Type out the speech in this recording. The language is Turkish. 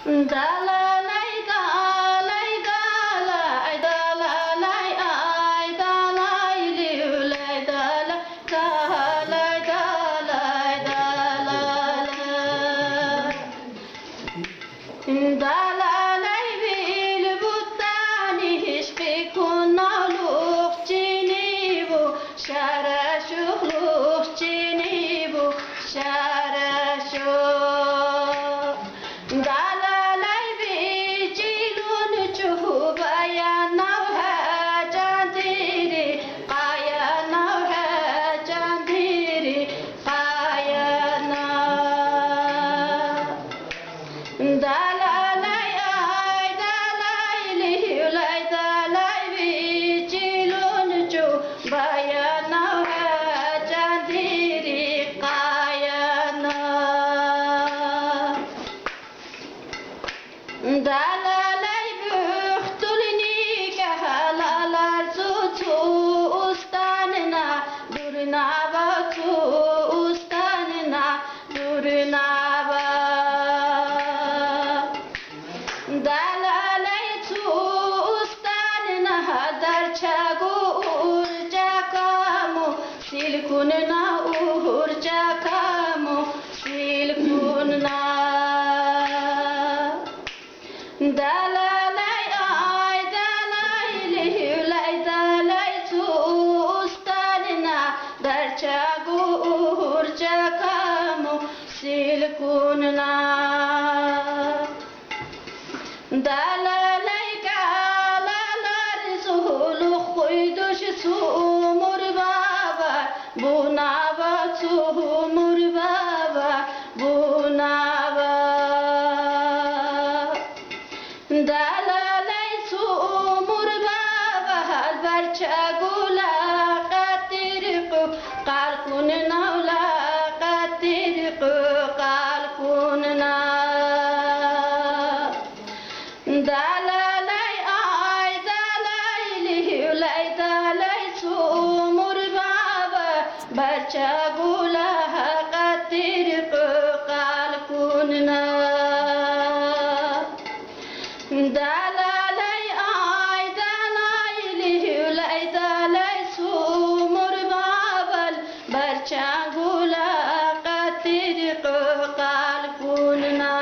Dalalay dalay dalay dalalay ay dalay liulay dalay dalay dalay dalalay dalalay bil buttani hiçbir kunaluk cini bu şaraşuhluk cini bu şaraşuh dalalay bicilun çuhubaya candiri kayana candiri kayana dalalay ay dalay liulay dalay bicilun çuhubaya candiri kayana dalalay bühtülni kahalalar tutu ustanına durna batu ustanına durna ba dalalay tu ustanına darça urca kamu silkunna urca kamu silkunna dalalay ay dalay liulay dalay tu ustanına darça urca kamu silkunna dalalay kalalar zuhuluk kuyduş sumur baba buna batumur baba buna ba dalalay sumur baba barça gula qatirqu qalqun nawla qatirqu qalqunna dalalay ay dalay liulay dalay sumur baba barça gula qatirqu qalqunna dalalay ay dalay liulay dalay sumur babal barça gula qatirqu qalqunna